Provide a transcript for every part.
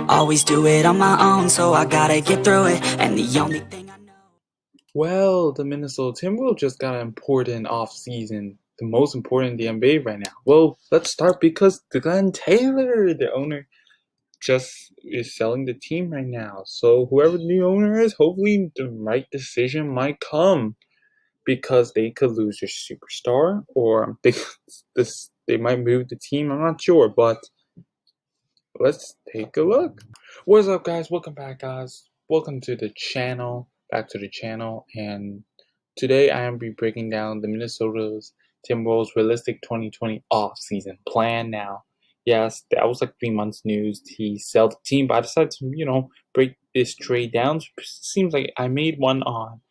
Always do it on my own, so I gotta get through it. And the only thing I know. Well, the Minnesota Timberwolves just got an important offseason, the most important in the NBA right now. Well, let's start because Glenn Taylor, the owner, just is selling the team right now. So whoever the new owner is, hopefully the right decision might come because they could lose their superstar or they might move the team. I'm not sure, but let's take a look. What's up, guys? Welcome back, guys. Welcome to the channel. Back to the channel, and today I am be breaking down the Minnesota Timberwolves realistic 2020 off-season plan. Now, yes, that was like 3 months news. He sold the team, but I decided to break this trade down. Seems like I made one on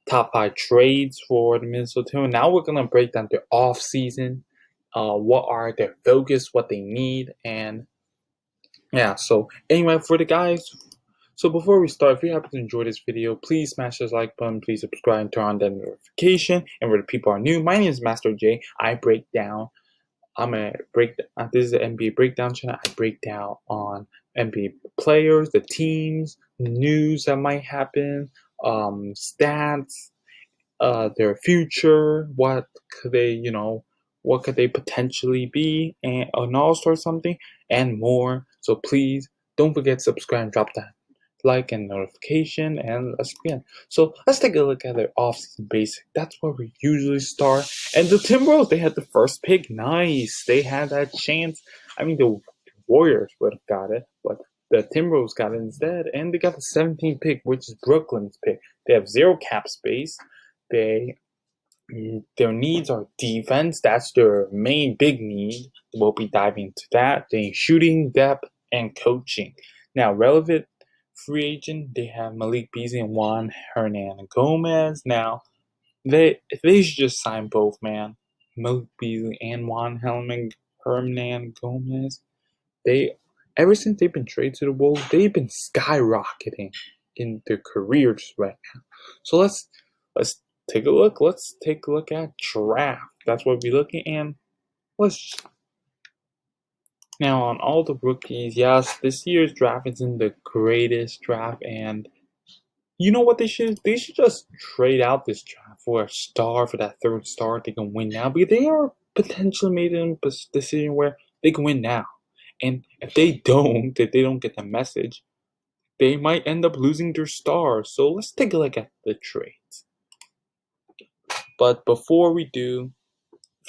top 5 trades for the Minnesota Timberwolves. Now we're gonna break down their off-season. What are their focus, what they need, and yeah, so anyway, for the guys, so before we start, if you happen to enjoy this video, please smash this like button, please subscribe and turn on that notification. And where the people are new, my name is Master J. I break down, this is the NBA breakdown channel. I break down on NBA players, the teams, news that might happen, stats, their future, what could they potentially be, and an all-star or something, and more. So please don't forget to subscribe and drop that like and notification, and let's begin. So let's take a look at their offseason basic. That's where we usually start. And the Timberwolves, they had the first pick. Nice. They had that chance. I mean, the Warriors would have got it, but the Timberwolves got it instead, and they got the 17th pick, which is Brooklyn's pick. They have 0 cap space. Their needs are defense. That's their main big need. We'll be diving into that. Then shooting, depth, and coaching. Now, relevant free agent, they have Malik Beasley and Juan Hernan Gomez. Now, they should just sign both, man. Malik Beasley and Juan Hernan Gomez. Ever since they've been traded to the Wolves, they've been skyrocketing in their careers right now. So let's take a look. Let's take a look at draft. That's what we're looking at. Now on all the rookies, yes, this year's draft isn't the greatest draft, and you know what they should? They should just trade out this draft for a star, for that third star they can win now, because they are potentially made a decision where they can win now. And if they don't get the message, they might end up losing their star. So let's take a look at the trades. But before we do,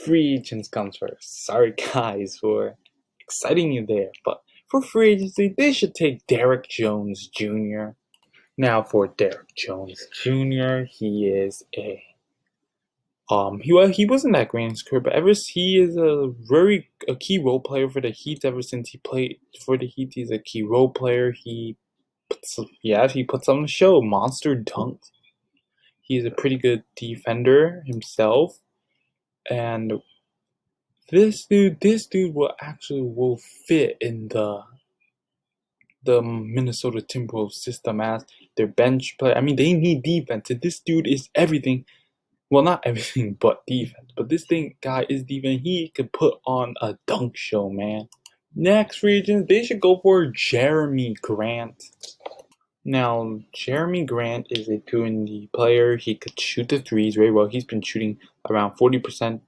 free agents comes first. Sorry guys for exciting you there, but for free agency, they should take Derrick Jones Jr. Now for Derrick Jones Jr., he is he wasn't that great in his career, but he is a key role player for the Heat. Ever since he played for the Heat, he's a key role player. He puts on the show. Monster dunks. He's a pretty good defender himself, and this dude will fit in the Minnesota Timberwolves system as their bench player. I mean, they need defense, and this dude is everything. Well, not everything but defense, but this guy is defense. He could put on a dunk show, man. Next region, they should go for Jeremy Grant. Now, Jeremy Grant is a 2-and-D player. He could shoot the threes very well. He's been shooting around 40%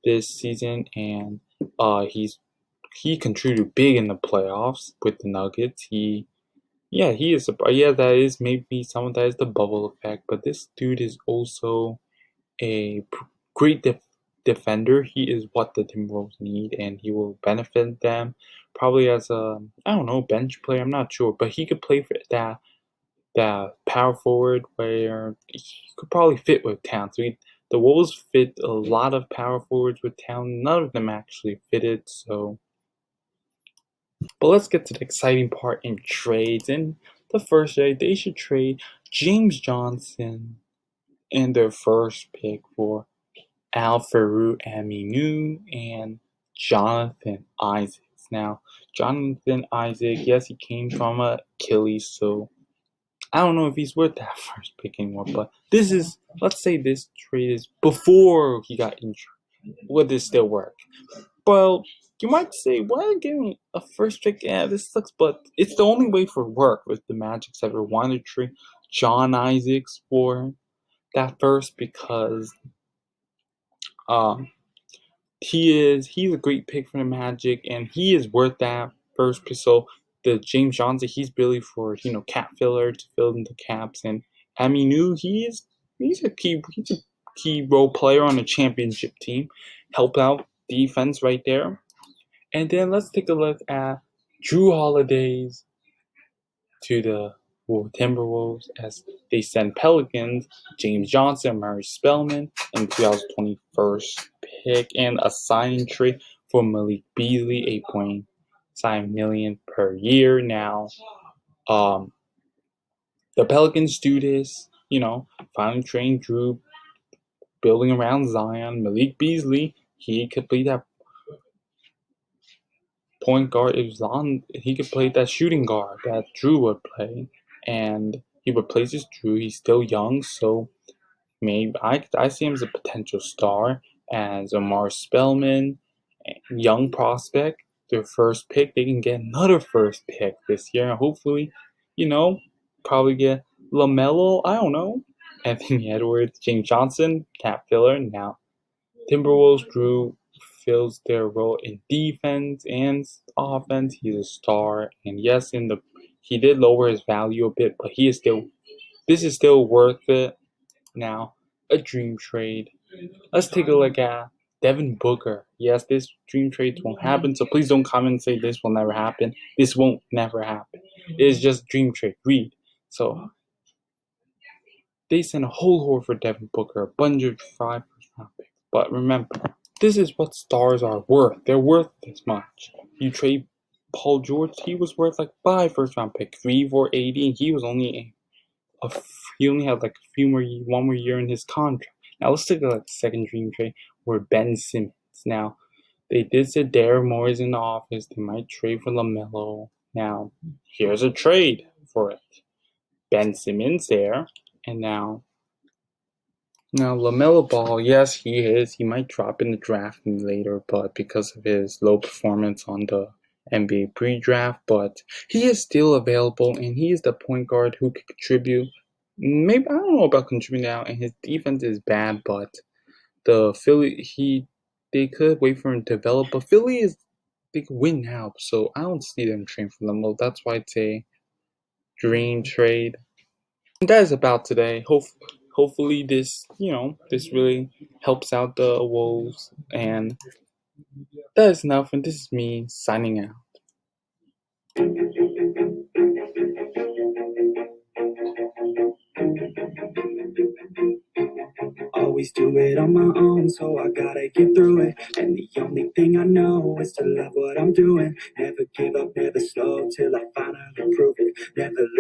this season, and he contributed big in the playoffs with the Nuggets. That is maybe some of that is the bubble effect, but this dude is also a great defender. He is what the Timberwolves need, and he will benefit them probably as a bench player. I'm not sure, but he could play for that power forward where he could probably fit with talent. So the Wolves fit a lot of power forwards with talent. None of them actually fitted. But let's get to the exciting part in trades. In the first trade, they should trade James Johnson in their first pick for Al-Farouq Aminu and Jonathan Isaacs. Now, Jonathan Isaac, yes, he came from Achilles, so I don't know if he's worth that first pick anymore, but this is, let's say this trade is before he got injured. Would this still work? Well, you might say, why are you giving a first pick? Yeah, this sucks, but it's the only way for work with the Magic's ever wanted to trade John Isaacs for that first because um he's a great pick for the Magic and he is worth that first pick. So the James Johnson, he's really for cap filler to fill in the caps, and Aminu, he's a key role player on a championship team, help out defense right there. And then let's take a look at Drew Holiday's to the Timberwolves as they send Pelicans, James Johnson, Murray Spellman, and 2021 pick, and a signing trade for Malik Beasley, $8.5 million per year. Now, the Pelicans do this, finally train Drew, building around Zion. Malik Beasley, he could play that point guard. He could play that shooting guard that Drew would play, and he replaces Drew. He's still young, so maybe I see him as a potential star. As Omar Spellman, young prospect, their first pick, they can get another first pick this year, and hopefully, probably get LaMelo. I don't know. Anthony Edwards, James Johnson, cap filler. Now Timberwolves Drew fills their role in defense and offense. He's a star, and yes, he did lower his value a bit, but this is still worth it. Now, a dream trade. Let's take a look at Devin Booker. Yes, this dream trade won't happen, so please don't comment and say this will never happen. This won't never happen. It is just dream trade. Read. So they sent a whole horde for Devin Booker, a bunch of 5 first-round picks. But remember, this is what stars are worth. They're worth this much. You trade Paul George, he was worth like 5 first-round picks, 3 for 80, and he only had like one more year in his contract. Now let's take a look at the second dream trade where Ben Simmons. Now they did say Darren Moore is in the office. They might trade for LaMelo. Now here's a trade for it. Ben Simmons there, and now LaMelo Ball, yes, he is. He might drop in the draft later, but because of his low performance on the NBA pre-draft, but he is still available, and he is the point guard who can contribute. Maybe I don't know about contributing now, and his defense is bad, but the they could wait for him to develop. But they could win now, so I don't see them trading for LaMelo. That's why it's a dream trade. And that is about today. Hopefully this really helps out the Wolves. And that is enough. And this is me signing out. Always do it on my own, so I gotta get through it. And the only thing I know is to love what I'm doing. Never give up, never slow till I finally prove it. Never listen.